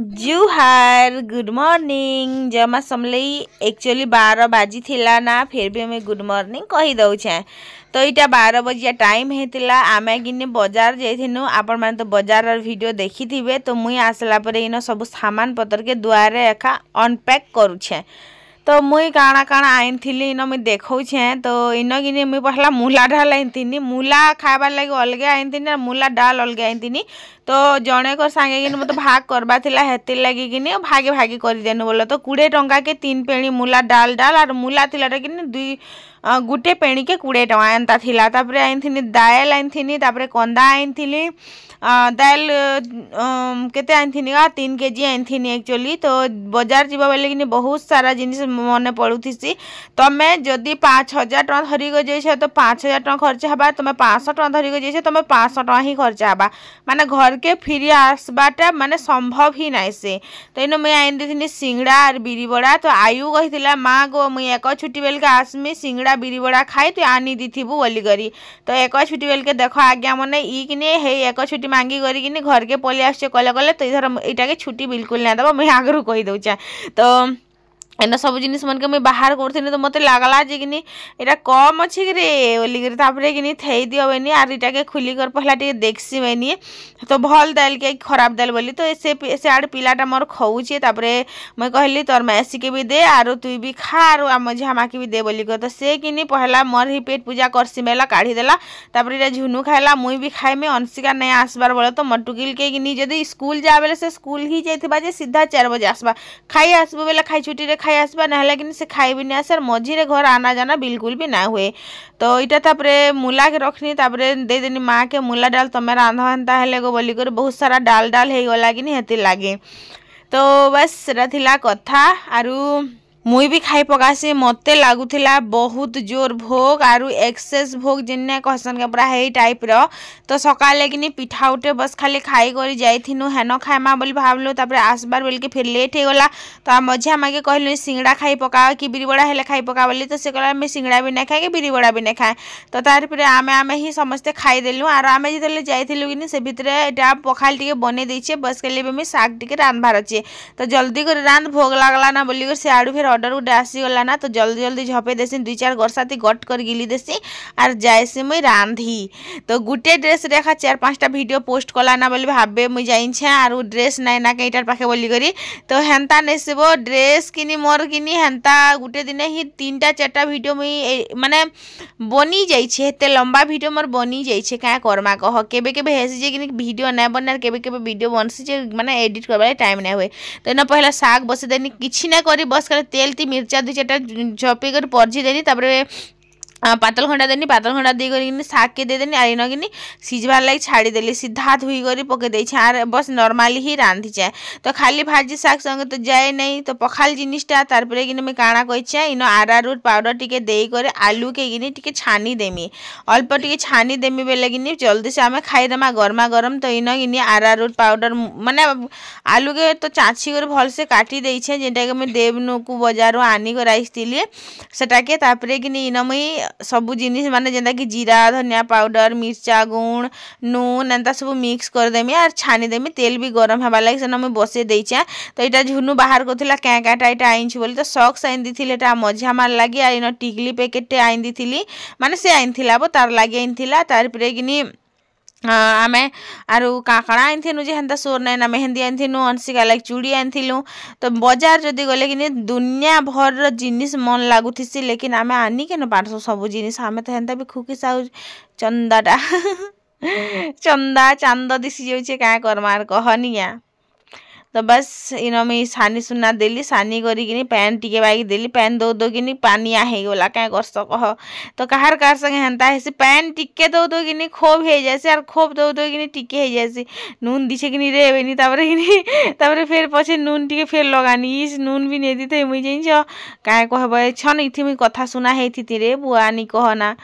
जुहार good morning जमा Samalei actually 12 बाजी थिला ना फिर भी हमें गुड मॉर्निंग कही दउछे। तो इटा 12 बजिया टाइम हेतिला आमे किने बाजार जाइथिनु। आपण माने तो बाजार र वीडियो देखि थिबे। तो मुई आसला परे इनो सब सामान पतर के दुआरे एका अनपैक करूछे। तो मुई काଣା काଣା आइन थिली इनो मुई देखौछे। तो इनो किने मुई पहला मूला डाल आइन थिनी। मूला खाबार लागि अलगे आइन थिनी, मूला डाल अलगे आइन थिनी। तो जणे को संगे किने मते भाग करबा थिला, हेति लागि किने भागे भागे करि देनु बोलो। तो 20 टंका के 3 पेणी मूला डाल और मूला थिलाटा किने 2 गुटे पेणी के 20 टंका एंता थिला। तापरे आइन थिनी दाल आइन थिनी, तापरे कंदा आइन थिली। दाल केते आइन थिनी 3 केजी आइन थिनी एक्चुअली। तो बाजार जीवा बेले किने बहुत सारा जिनिस मने पड़ुथिसी। तमे जदि 5000 टका धरि गो जइछे तो 5000 टका खर्च हबा, तमे 500 टका धरि गो जइछे तमे 500 टका ही खर्च हबा। माने घर के फिरी आसबाटा माने संभव ही नाइ से। तो इनो मैं आइन दिथिनी सिंगड़ा और बिरी बड़ा। तो आयु कहिथिला माँ गो मुई एक छुट्टी बेल के आसमी सिंगड़ा बिरी बड़ा खाई तु आनी दिथिबु बोली करी। तो एक छुट्टी बेल के देखो आज्ञा मने ई किने हे एक छुट्टी मांगी करी किने घर के पलि आछे कले तो इधर इटा के छुट्टी बिल्कुल नै दबा। मैं आगरु कहि दउछे। तो एना सब जिनिस मन के मैं बाहर करथिनी। तो मते लागला जे किनी एटा कम अछि रे ओली कर। तापरे किनी थेई दियो बेनी आर इटा के खुली कर पहला टे देखसी बेनी। तो भल दाल के खराब दाल बोली। तो से आड़ पिलाटा मोर खौची। तापरे मैं कहली तोर मैसी के भी दे आरो तू भी खा आरो आ झमा के भी दे बोली कर। तो से किनी पहला मोर ही पेट पूजा करसी मेला काढ़ी देला। तापरे इटा झुनु खाइला, मुई भी खाइ में अंशिका नै आसबार बोले। तो मटुकिल के किनी जदी स्कूल जा बेले से स्कूल ही जाइथिबा जे सीधा 4 बजे आसबा, खाई आसबो बेले खाई छुट्टी रे खाई आसबा ना लेकिन से खाई भी नहीं आसर मझी रे घर आना जाना बिल्कुल भी ना हुए। तो इटा तापरे मूला के रखनी, तापरे दे देनी माँ के मूला डाल तमे रांधा हेंता हेले गो बोली कर। बहुत सारा डाल हे गला कि हेति लागे। तो बस रथिला कथा आरु मुई भी खाई पकासी। मते लागुथिला बहुत जोर भोग आरु एक्सेस भोग जिन्ने कहसन के पूरा हे टाइप रो। तो सकाले किनी पिठा उठे बस खाली खाई करी जाइथिनु हेनो खाइमा बोली भावलो। तापरे आसबार बेल के फिर लेट हे गला। तो मझिया मागे कहलु सिंगड़ा खाई पका कि बिरी बड़ा हेले खाई पका बोली। तो से कहला मैं सिंगड़ा भी नै खाए के बिरी बड़ा भी नै खाए। तो तार फिर आमे ही समस्ते खाई देलु। आर आमे जितले जाइथिलु किनी से भितरे एटा पखाल टिके बने दैछे बस के लिए मैं साग टिके रांधबार अछि। तो जल्दी कर रांध भोग लागला ना बोली कर से आडू फिर ऑर्डर उडे आसीगला ना। तो जल्दी जल्दी झपे देसी 2-4 गरसाती गट कर गिली देसी आर जायसी मुई रांधी। तो गुटे ड्रेस रेखा 4-5टा वीडियो पोस्ट कला ना बोली भाबे मुई जाइछे आरु ड्रेस नै ना केटार पाखे बोली करी। तो हेंता नेसबो ड्रेस किनी मोर किनी हेंता गुटे दिने ही 3-4टा वीडियो मुई माने बनी जाइछे। हेते लंबा वीडियो मोर बनी जाइछे का करमा कह। केबे केबे हेसी जे किनी वीडियो नै बननार केबे केबे वीडियो बनसी जे माने एडिट करबा टाइम नै होय। तो न पहला साग बसे देनी किछि नै करी बस करे तेल ती मिर्चा 2-4टा झपी कर परजी देनी। तापरे पातल खंडा देनी, पातल खंडा दी करी साग के दे देनी। आर किनी सिझबार लगी छाड़ी देली सीधा धुई करी पके देछे आर बस नॉर्मली ही रांधी जाए। तो खाली भाजी साग संगे तो जाए नहीं। तो पखाल जिनिसटा तारपरे किनी मैं काଣା कइछे इनो आरारूट पाउडर टिके देई करे आलू के किनी टिके छानी देमी, अल्प टिके छानी देमी बेले किनी जल्दी से आमे खाई देमा गरमा गरम। तो इनो किनी आरारूट पाउडर माने आलू के तो चाची कर भल से काटी देइछे जेटा के मैं देवनु को बाजारो आनी कर आइसतिली सेटा के। तापरे किनी इनो मैं सबु जिनिस माने जेंता कि जीरा धनिया पाउडर मिर्चा गुण नून एंता सब मिक्स कर देमी आर छानी देमी। तेल भी गरम हवा लागी सेना मैं बसे देइछे। तो इटा झुनु बाहर करथिला क्या काटा इटा आइनछि बोली। तो सॉक्स आइन दिथिले एटा मझिया मार लागी आ इनो टिकली पैकेट आइन दिथिली माने से आइन थिला बो तार लागी आइन थिला। तार परे किनी आमे आरु काकड़ा आइनथिनु जे हेंता सोर नै ना मेहंदी आइनथिनु अंशिका लाइक चूड़ी आइनथिलु। तो बाजार जदी गले किनी दुनिया भर जिनिस मन लागुथिसी लेकिन आमे आनी केन पारसो सब जिनिस। आमे तो हेंता भी खुकी साउ चंदाटा चंदा चांद दिसी जाउछे का करमार कहनिया। तो बस इनो मैं सानी सुना देली सानी करी किनी पैन टिके बागी देली पैन दो किनी पानी हे गला क्या कर कह। तो कहार कार संगे हेंता हेसी पैन टिके दो किनी खोब हे जैसे और खोब दो किनी टिके हे जैसे नून दिछे किनी रे बेनी तापरे किनी तापरे फिर पछे नून टिके फिर लगानी इस नून भी नै दिथे मुई जइछ काय कहबे छन इथि मुई कथा सुना हेथि रे बुआनी कहना।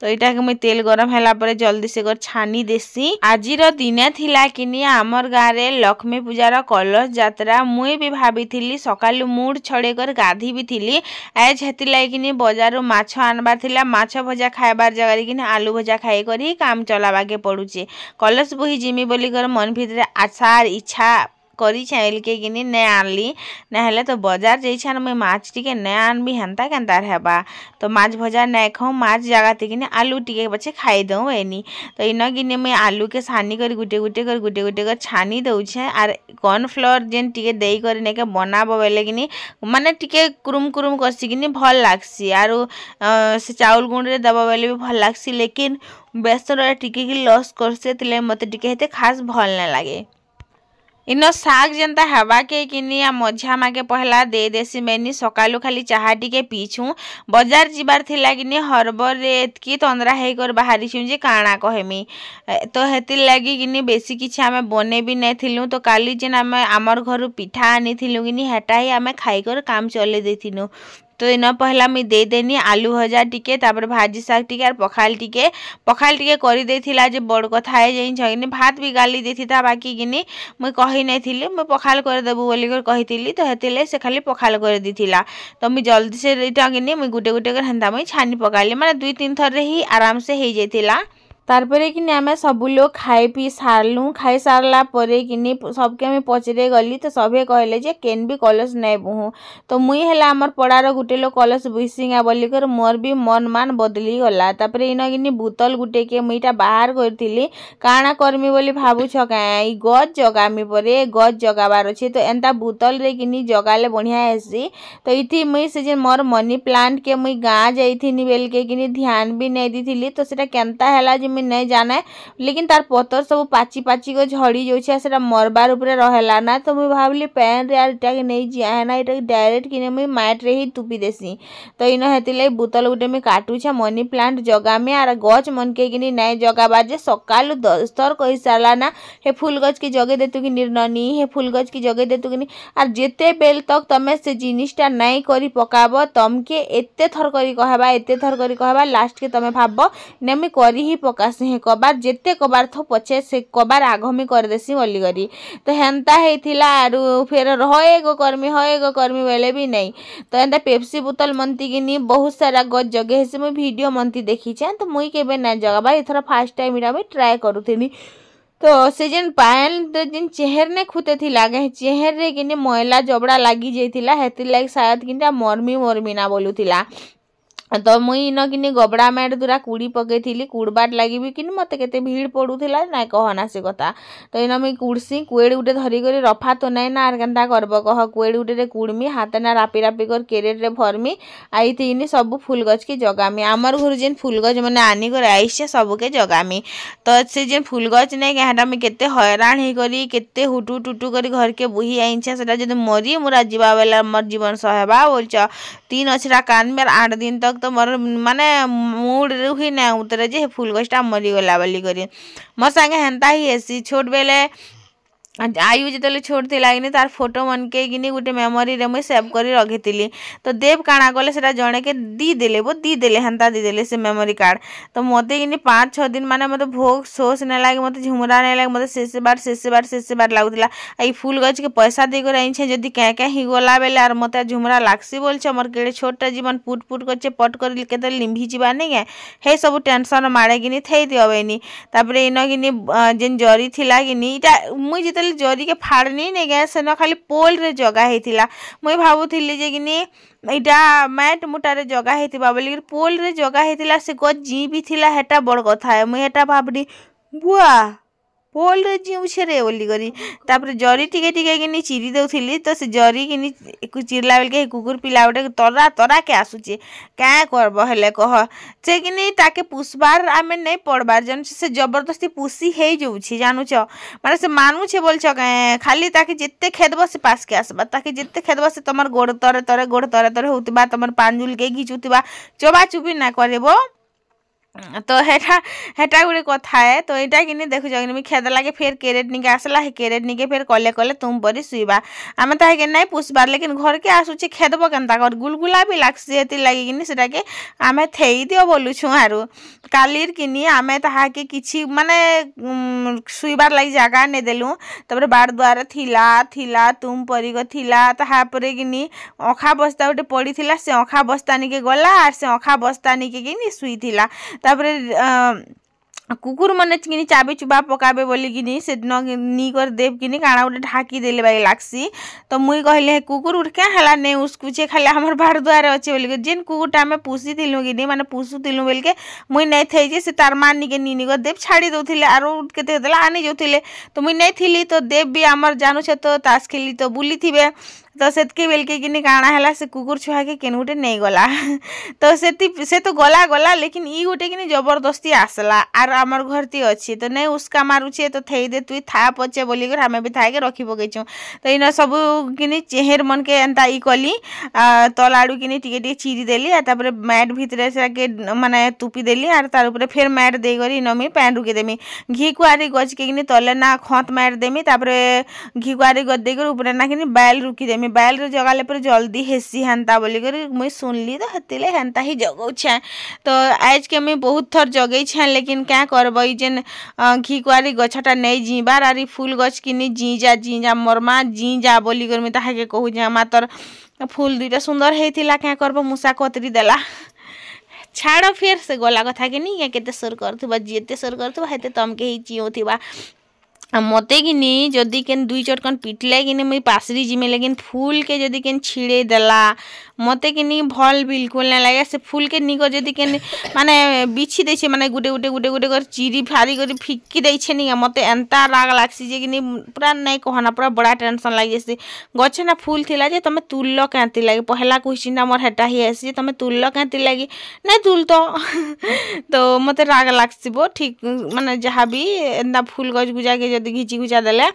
तो इटा के मैं तेल गरम हैला परे जल्दी से कर छानी देसी। आजिर दिने थिला किनी आमर गारे लक्ष्मी पूजार कलश यात्रा। मुई भी भाभी थिली सकालु मूड छड़े कर गाधी भी थिली एज हेति लागी किनी बाजारु माछ आनबार थिला। माछ भजा खाइबार जगह किनी आलू भजा खाई कर ही काम चलाबाके पड़ुचे। कलश बोही जिमी बोली कर मन भितरे आशा इच्छा करी चाइल के गिनी ने आनली नहले तो बाजार जैछान मुई माछ टिके ने आनबी हेन्ता केन्ता हेबा तो माछ भजा नहीं खाऊँ माछ जगह गिनी आलू टिके पछे खाई दऊँ एनी तो इन गिनी मुई आलू के सानी कर गुटे गुटे कर छानी दउछे आर कॉर्नफ्लोर जेन टिके देई कर नेके बनाबो बेले गिनी माने टिके कुरुम कुरुम कसी गिनी भल लागसी आरो से चाउल गुंड रे दबा बेले भी भल लागसी लेकिन बेसन टिके की लॉस करसे तिले मते टिके हेते खास भल न लागे इन साग जेनता हेबा के किनी आ मझा माके पहला दे देसी मैनी सकालू खाली चाहा टिके पीछू बाजार जीवार थिला किनी हरबर रे एतकी तंद्रा हे कर बाहरी छु जे काना कहेमी तो हेतिर लागी किनी बेसी किछि आमे बने भी नै थिलु तो काली जेन आमे हमर घरु पिठा आनी थिलु किनी हेटा ही आमे खाई कर काम चले देथिनु तो इन पहला मुई दे देनी आलू भजा टिके तापर भाजी साग टिके और पखाल टिके करी देथिला जे बड़ कथा है जे छगिनी भात भी गाली देथिता बाकी गिनी मुई कहि नै थिली मुई पखाल कर देबु बोली कर कहितिली तो हेतिले से खाली पखाल कर दिथिला तो मुई जल्दी से इटा गिनी मुई गुटे गुटे कर हंदा मुई छानी पकाली माने 2-3 थर रे ही आराम से हे जेथिला तारपरे कि आमे सब लोग खाई पी सारलु खाई सारला परे कि सबके मुझे पचरे गली तो सभे कहले जे केन भी कलश नहीं बुहू तो मुई हेला हमर पड़ार गुटे लोग कलश बुसींगा बोलिकर मोर भी मन मान बदली गला तापरे इन कि बोतल गुटे के मुईटा बाहर करथिली काना करमी बोली भाबुछ काई गज जगामी परे गज जगाबार अछि तो एंता बोतल रे कि जगाले बढ़िया हेसी तो इथि मुई से जे मोर मनी प्लांट के मुई गाँ जाइथिनी बेल के कि ध्यान भी नहीं दीथिली तो सेटा केनता हेला जे नहीं जाने लेकिन तार पतर सब पाची पाची को झड़ी जाउछे सेटा मरबार ऊपर रहेला ना तो मुई भाबली पैन रे यार इटा के नहीं जिया है ना इटा डायरेक्ट किने मुई माट रे ही तुपी देसी तो इन हेतिले बोतल गुटे में काटुछे मनी प्लांट जगा में आर गछ मन के किनी नहीं जगाबा जे सकालु 10 थर कहि सारला ना हे फूल गछ की जगे देतु कि निर्ननी हे फूल गछ की जगे देतु कि आर जेते बेल तक तमे से जिनिसटा नहीं करी पकाबो तमके एते थर करी कहबा लास्ट के तमे भाबो ने मी करी ही पका से कबार जेते कबार थो पछे से कबार आगमी कर देसी बोली करी तो हेन्ता हेथिला आरु फिर होएगो कर्मी बेले भी नहीं तो एंता पेप्सी बोतल मनती किनी बहुत सारा गज जगे हेसी मुई वीडियो मनती देखी छे तो मुई केबे ना जगाबा एथरा फर्स्ट टाइम इरा मुई ट्राई करूथिनी तो से जेन पायल जेन चेहर ने खुते थी लागे चेहर रे किनी मैला जबड़ा लागी जाइथिला हेतिर लाग शायद किनटा मरमी ना बोलुथिला तो मुई इन कि गबड़ा मैट दूरा कूड़ी पकई कूड़बाट लगी भी कि मत के भीड़ पड़ूला ना कहना से कथा तो इन मुई कूड़सी कुएड़ गुटे धरिक रफा तो नहीं ना केन्ता करब कह कुएड़ गुटे कूड़मी हाथ ना रापी रापी कर केरेट रे भरमी आई सब फूल गछ के जगामी आमर घर जेन फूल गछ मैंने आनी कर आईसे सबके जगामी तो से जेन फूल गछ नहीं क्या मुझे केते हैरान ही करी केते हुटू टुटू कर घर के बुही आईछे से जब मरी मुरा जीवा बेला मोर जीवन सहबा बोलछ 3 अछरा कान में 8 दिन तक तो मोर माने मूड रुही ना उतरे जे फूल गछटा मरीगला बोली करी मोर संगे हेन्ता ही हेसी छोट बेले आयु जिते छोट थी कि तार फोटो मन के कि गोटे मेमोरी रे मुई सेव कर रखी तो देव काଣା कले से जड़े के दीदेले हेन्ता दीदेले से मेमोरी कार्ड तो मत कि 5-6 दिन माने मत भोग सोच नहीं लगे मत झुमरा नहीं लगे मत शेष बार लगुला आई फूल गछ के पैसा देकर आई जदि क्या ही गला बेले आर मत झुमरा लागसी बोल मोर केड़े छोटा जीवन पुट पुट कर पट कर के लिंभी जीवा नहीं है हे सब टेंशन मारे कि थी दिवेनी तापर इन कि जेन जरी थिला कि मुई जिते जरी के फाड़नी नहीं गए से न खाली पोल रे जगह होता मुई भावुली जे कि इटा मैट मुटारे जगह होता बोलिक पोल रे जगह होता से गछ जी भी थिला हेटा बड़ कथा है मुई हेटा भाबनी बुआ पोल रे जीउछे रे बोली करी तापर जरी टिके टिके कि चिरी दउथिली तो से जरी कि चिरला बेल के कुकुर पिला गोटे तरा तरा के आसुचे क्या करब हेले कह से कि ताके पुषबार आमे नहीं पड़बार जन से जबरदस्ती पुषी हे जाउछि जानूछ माने से मानुछे बोलछ खाली ताके जेते खेदब से पास के आसबा ताके जेते खेदब से तमर गोड़ तरे तरे गोड़ तरे तरे होतिबा तमर पांजुल के घिचुतिबा चोबा चुबी ना करबो तो हेटा गोटे कथा है तो यहाँ कि देखुच कि खेद लगे फिर केरेट निके आसला केरेट निके फिर कले कले तुम परी शुवा आम ताके नहीं पुषबार लेकिन घर के आसूचे खेदब केन्ता कर गुलगुला भी लागसी हेती लगी कि सेटा के आमे थेई दियो बोलुछु आरु कालीर कि आमे ताहाके किछि माने शुइबार लगी जगह नहीं देलु तबरे बाड़ द्वार थिला थिला तुम परी को थिला ताहापरे कि अखा बस्ता गोटे पड़ी थिला से अखा बस्ता निके गला आर से अखा बस्ता निके कि शुई थिला तापरे कुकुर मैंने कि चाबी चुबा पकाबे बोली कि से नी कर देव कि काଣା गोटे ढाकी देले बाई लागसी। तो मुई कहले कुकुर उठ क्या हला नहीं उसकुचे खाली हमार बाहर दुआरे अच्छे बोल जेन कुकुरटा आम पुषी थिलु कि माने पुषुलु बोल के मुई नहीं थी से तार माँ निके नी कर देव छाड़ी दौले आरो के आनी जाऊे। तो मुई नहीं थी तो देव भी आमर जानू तो ताश खेली तो बुली थे। तो सेतके बेलके कि काଣା है से कुकुर छुआ के केन गोटे नहीं गला। तो से तो गला गला लेकिन ई गोटे कि जबरदस्ती आसला आर आमर घर ती अच्छी तो नहीं उसका मारुचे तो थई दे तुई था पचे बोली कर हमें भी था के रखी पकईचु। तो इन सब कि चेहर मन के एंता ई कली तल आड़ू कि टे चिरी देली तापर मैट भितर से माने तुपी देली आर तार ऊपर फिर मैट देकर इन मुई पैन रुके देमी घी कुआरी गज के तले ना खत मैट देमी तापर घी कुआरी गज देकर ऊपर ना कि बैल रुकी देमी बैल रे जगाले पर जल्दी हेसी हेन्ता बोली कर मुई सुनली तो हेतिले हेन्ता ही जगौछे। तो आज के मुई बहुत थर जगई छे लेकिन क्या करब जेन घी कुआरी गछटा नहीं जीबार आरी फूल गछ किनी जीजा मरमा जीजा बोली कर मुई ताहाके कहू जे मातर फूल दुईटा सुंदर हेतिला क्या करब मूसा कतरी देला। छाड़ फिर से गला कथा के नहीं केते सोर करथुबा जेते सोर करथुबा हेते तमके ही चियोथिबा मते कि जदि केन दुई चटकन पिटले कि मुई पासरी जिमे लेकिन फूल के जदि केन छिड़े देला मते कि भल बिल्कुल नहीं लगे से फूल के निको जदि केन माने बिछी देछे माने गुटे गुटे गुटे गुटे कर चिरी फारी कर फिक्की देछे नि मते एंता राग लागसी जे कि पूरा नहीं कहना पूरा बड़ा टेंशन लाग जैसे गछ ना फूल थिला जे तमे तुल्ल कांति लागे पहला क्वेश्चन मोर हेटा ही आसी तमे तुल्ल कांति लागे नहीं तुल तो मते राग लागसिबो ठीक माने जहाँ भी एंता फूल गछ गुजा के जदि घिची घुचा देले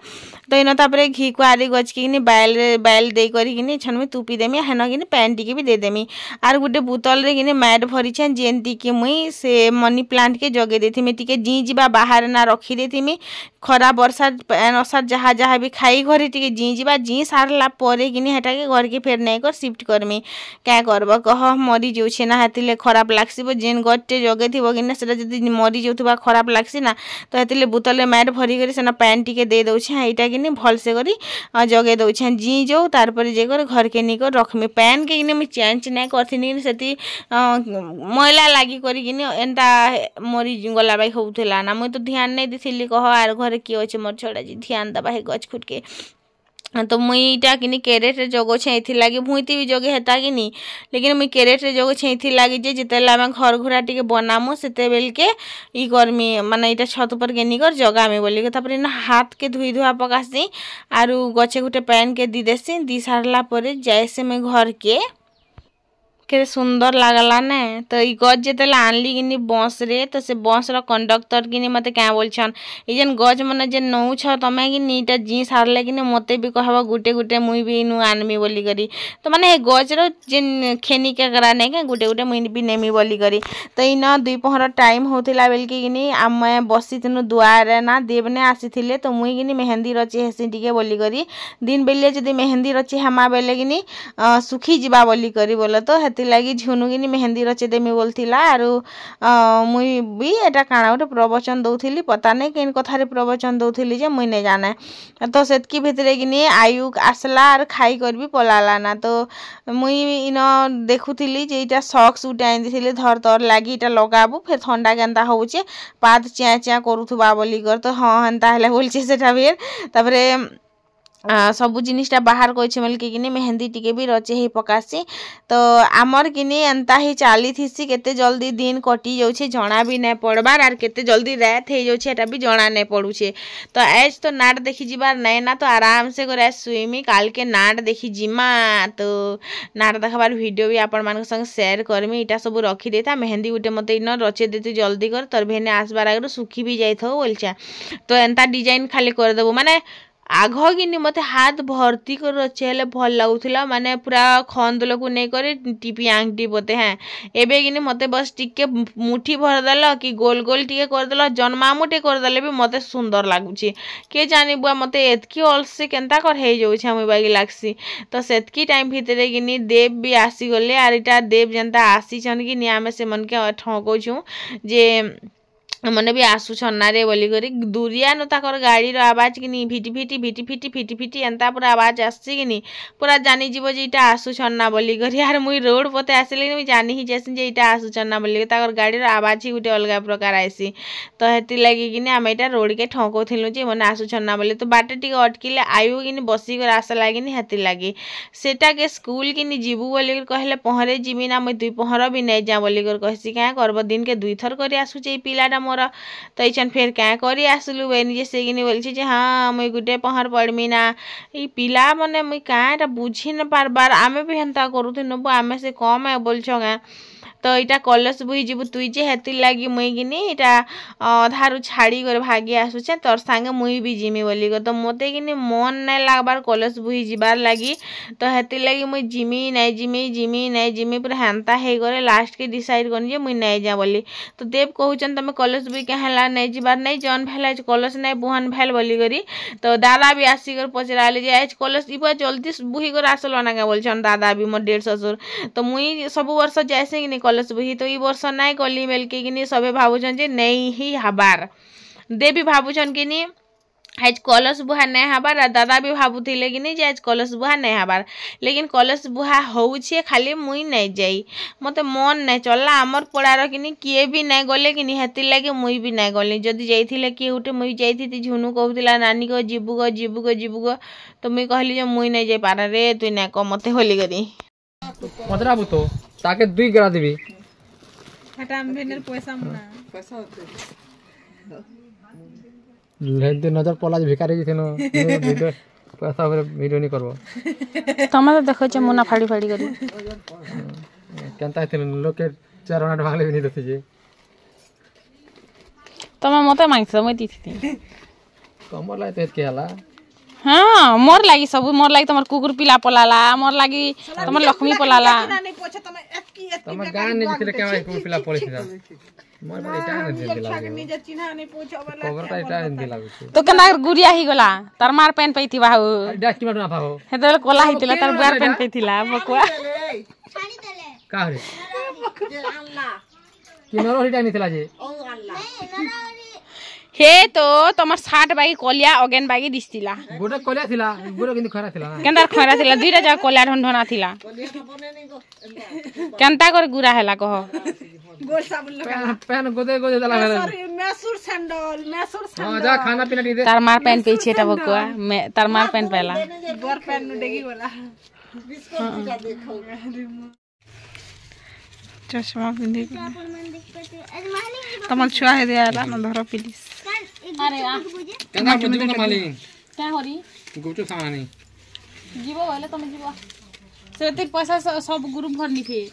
तो इन तापर घी कुआरी गच के बैल दे करी छन में तुपी देमी हेन कि पैन टी भी देदेमी आर गोटे बोतल रे कि मैट भरी छे जेनती कि मुई से मनी प्लांट के जगे देथिमी टिके जी जीवा बाहर ना रखी देथिमी खरा बरसा पैन असार जहाँ जहाँ भी खाई घरे टिके जी जीवा जी सारला परे कि हेटा के घर के फेर नहीं कर शिफ्ट करमी क्या करब कह मरी जाऊे ना हेतिले खराब लागसिबो जेन गटे जगे थिबो कि सेटा जदि मरी जाउथबा खराब लागसी ना तो हेतिले बोतल मैट भरी कर सेना पैन टिके दे दउछे एटा कि भलसे करी जगे दउछे जी जो तार पर जे कर घर के निकर रखमी पैन के कि चेंज नहीं करथिनी सेति मैला लागी करी कि एंता मरी गला बाई होउथला ना मुई तो ध्यान नहीं दिथिली कह आर घर किए अच्छे मोर छड़ा जी ध्यान दबा है गछ खुट के। तो मुई इटा कि कैरेट रे जगो छे लगे भूईती भी जगे हेता कि लेकिन मुई कैरेट रे जगो छे लगे जे जितेला आम घर घुरा टिके बनामु सेते बेल के ई करमी माने इटा छत पर के निकर जगामी बोली के तापर हाथ के धुई धुआ पकासी आरु गछे गुटे पैन के दी देसी दी सारला परे जैसे मैं घर के सुंदर लागला ने। तो ई गज जेतेला आनली कि बस रे तो से बस रो कंडक्टर कि मते क्या बोलछन ई जेन गज मने जे नौ छ तमे कि नीटा जी सारले कि मते भी कहबा गुटे गुटे मुई भी इनु आनमी बोली करी तो माने गज रो जेन खेनी के करा ने के गुटे गुटे मुई भी नेमी बोली करी। तो इन दुई पहर टाइम होतिला बेल कि आमे बसी तिनु दुआरे ना देवने आसीथिले तो मुई कि मेहंदी रचे हेसी टिके बोली करी दिन बेले जदी मेहंदी रचे हमा बेले कि सुखी जीवा बोली करी बोले तो लगी झुनु कि मेहंदी रचे देमी बोलथिला आरु मुई भी एटा काना गोटे प्रवचन दउथिली पता नहीं केन कथारे प्रवचन दउथिली जे मुई नहीं जाने। तो सेतकी भितरे कि आयु आसला आर खाई कर भी पलाला ना तो मुई इन देखुथिली जे इटा सॉक्स उटे आइन दिथिले धर तर लागी इटा लगाबू फिर ठंडा केनता होउचे पाद चिया चिया करूथुबा बोली कर तो हाँ हेनता हेले बोलचे सेटा फिर तापरे सबू जिनिसटा बाहर कइछे मिल कि मेहंदी टिके भी रचे ही पकासी। तो आमर कि एंता ही चली थी केते जल्दी दिन कटि जाऊे जना भी नहीं पड़बार आर केते जल्दी रात हो जाऊे एटा भी जना नहीं पड़ुछे। तो आज तो नाट देखी जीबार नहीं ना तो आराम से कर सुईमी काल के नाट देखी जिमा तो नाट देखाबार वीडियो भी आपण मान संग शेयर करमी इटा सब रखी देता मेहंदी गुटे मत इन रचे देती जल्दी कर तर भेने आसबार आगे सुखी भी जाई बोलचा। तो एंता डिजाइन खाली करदेबू माने आघ कि मते हाथ भर्ती कर रचे भल लगुला माने पूरा खंदल को नहीं करे टीपी आंगटी पोते हैं एबे कि मते बस टिके मुठी भरदेल कि गोल गोल टिके करदेल जन्मा मुटे करदेले भी मते सुंदर लगुच के जानी बुआ मते एतकी अलसे केनता कर हे जाउछे मुई बागी लागसी। तो सेतकी टाइम भितरे कि देव भी आसी गले आर इटा देव जनता आसी छन कि आमे से मन के ठकौछु जे मने भी आसुछन ना रे बोली करी दूरिया नु ताकर गाड़ी रो आवाज किनी भिटी भिटी भिटी भिटी भिटी भिटी एंता पूरा आवाज आसी किनी पूरा जानी जीवो जे इटा आसुछन ना बोली करी यार मुई रोड पते आसिले मुई जानी ही जेसिन जे इटा आसुछन ना बोली ताकर गाड़ी रो आवाज ही गुटे अलगा प्रकार आइसी तो हेति लागि किनी हम इटा रोड के ठोको थिलु जे मने आसुछन ना बोली तो बाटे टिके अटकिले आयु किनी बसी कर आस लागिनी हेति लागि सेटा के स्कूल किनी जीवु बोली कहले पहरे जिमी ना मुई दुई पहर भी नै जा बोली कर कहसी का करब दिन के दुई थर करी आसु जे पिलाटा मोर तो इछन फेर क्या करी आसलु बेनी जे से किनी बोलछि जे हाँ मुई गुटे पहर पड़मी ना ई पिला मने मुई काटा बुझी न पार बार आमे भी हंता करूथिनु आमे से कम है बोलछो गा तो इटा कॉलेज बुई जीवु तुई जे हेति लागि मुई किनी इटा अधारु छाड़ी कर भागी आसुछे तोर संगे मुई भी जिमी बोली तो मते किनी मन नै लागबार कॉलेज बुई जिबार लागि तो हेति लागि मुई जिमी नै जिमी पूरा हंता हे करे लास्ट के डिसाइड करनी जे मुई नै जा बोली तो देव कहउचन तमे कॉलेज बुई के हला नै जिबार नै जन भेला कॉलेज नै बुहन भेल बोली करी तो दादा भी आसी कर पचराले जे आज कॉलेज इबा जल्दी बुही कर आसलो ना का बोलछन दादा भी मोर डेढ़ ससुर तो मुई सब वर्ष जैसे किनी कॉलेज बुही तो ई वर्ष नाइ गली बेल के किनी सबे भाबुछन जे नै ही हबार देवी भाबुछन किनी आज कॉलेज बुहा नै हबार दादा भी भाबुथिले किनी जे आज कॉलेज बुहा नै हबार लेकिन कॉलेज बुहा होउछे खाली मुई नै जाई मते मन नै चलला हमर पड़ार किनी किए भी नै गले किनी हेति लागि मुई भी नै गली जदी जाइथिले कि उठे मुई जाइथि झुनु कहउतिला नानी को जीबु तो मुई कहली जे मुई नै जाई पारा रे तुई नै क मते होली गरी मतराबु तो ताके दुई गरा देबी हटा भेनर पैसा मुना पैसा लेते नजर पला भिखारी जिथिनो वीडियो पैसा ऊपर वीडियो नहीं करबो तमे तो देखो छ मुना फाड़ी फाड़ी करी केनता थिन लोग के 4 मिनट भागले भी नहीं देते जे तमे मते मांगछ मैं दिथि कमर लाइ तेज के हला हाँ मोर लागी सब मोर लागी तमर कुकुर पिला पलाला मोर लागी तमर लक्ष्मी पलाला तमर गान नहीं जितले के कुकुर पिला पलिस मोर बड़ी टाइम दे दिला निजे चिन्हा नहीं पूछबला कवर ता टाइम दिला तो केना गुरिया ही गला तार मार पेन पैथि बाहु डाक्टी मार ना पाहो हेतल कोला हितिला तार बुआर पेन पैथिला बकुआ का रे कि नरो हिटा नहीं थिला जे हे तो तमर 60 बागी कोलिया अगेन बागी दिसतिला गोटे कोलिया थिला गोरे किंतु खरा थिला ना केनता खरा थिला दुईटा जा कोलिया ढंढना थिला केनता कर गुरा हैला कह गोल साबुन लगा पेन गोदे गोदे दला सॉरी मैसूर सैंडल हां जा खाना पीना दे तार मार पेन पे छेटा बकुआ मैं तार मार पेन पहला बर पेन नु डेगी वाला बिस्कुट दिखा देखो चश्मा पिंदी तमल छुआ है दियाला न धरो प्लीज अरे आ केना बुझु न माली क्या होरी गुटु खाना नहीं जीवो होले तुम जीवो सेते पैसा सब ग्रुप भर निफे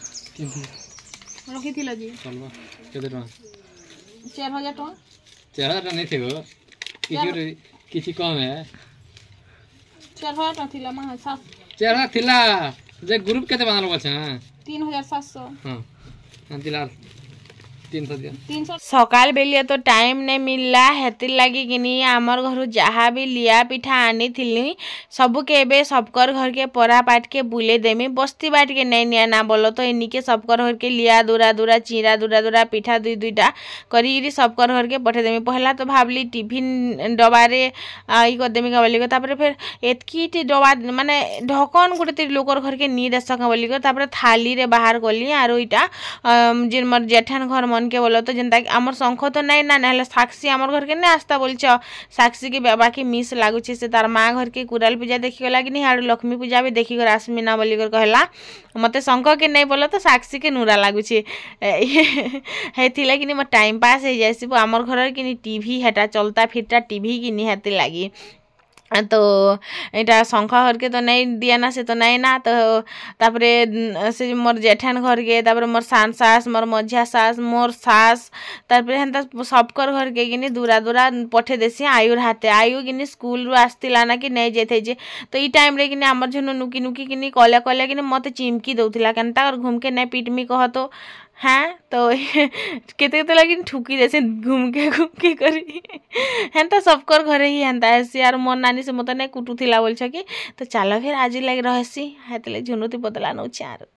रखी थिला जी चलबा केते टका 4000 टका 4000 नहीं थेगो किछि कम है 4000 टका थिला मा 4000 थिला जे ग्रुप केते बनालो बछा 3700 हां दिला 300 सकाल बेलिया तो टाइम नहीं मिलला हेतिर लगी कि आमर घर जहाँ भी लिया पिठा आनी थी सबू के बे सबकर घर के परा पाट के बुले देमी बस्ती बाट के नहीं निया ना बोलो तो इन्हीं के सबकर घर के लिया दूरा दूरा चिरा दूरा दूरा पिठा दुई दुईटा करी सबकर घर के पठे देमी पहला तो भावली टिफिन डबारे कर देमी का बोलिक फिर एतकी डबा माने ढकन गोटे लोकर घर के नी देश बोलिक थाली रे बाहर कली आरो इटा जिन मोर जेठान घर मन के बोलो तो जनता आमर शंख तो नहीं ना ना साक्षी आमर घर के नहीं आस्ता बोल साक्षी के बाकी मिस लगुच से तार माँ घर के कुराल पूजा देखीगला कि हाड़ लक्ष्मी पूजा भी देखी कर आसमी ना बोल कहला मत शंख के नहीं बोलो तो साक्षी के नूरा लगुच कि मोर टाइम पास हो जाए आमर घर कि टीवी हेटा चलता फिरता टीवी कि निहाती लगी तो यहाँ शंख घर के तो नहीं दिया ना से तो नहीं ना तो तापरे से मोर जेठान घर के तापरे मोर सान सास मोर मझिया सास मोर सास तापरे हेन्ता सबकर घर के कि दूरा दूरा पठे देसी आयुर हाथे आयु कि स्कूल रू आसला ना कि नहीं जाते जे तो ई टाइम रे कि आमर झुनु नुकी नुकी कि कले कले कि मत चिमकी दौला केनता और घूम के नहीं पिटमी कह तो हाँ तो केते लगे ठुकी जैसे घूम के करी हेन्ता सबकर घरे ही हेन्ता ऐसी यार मोर नानी से मत नहीं कुटुला बोल कि तो चलो फिर आज लगे रहसी हेतले झुनुती बदला नौ चार।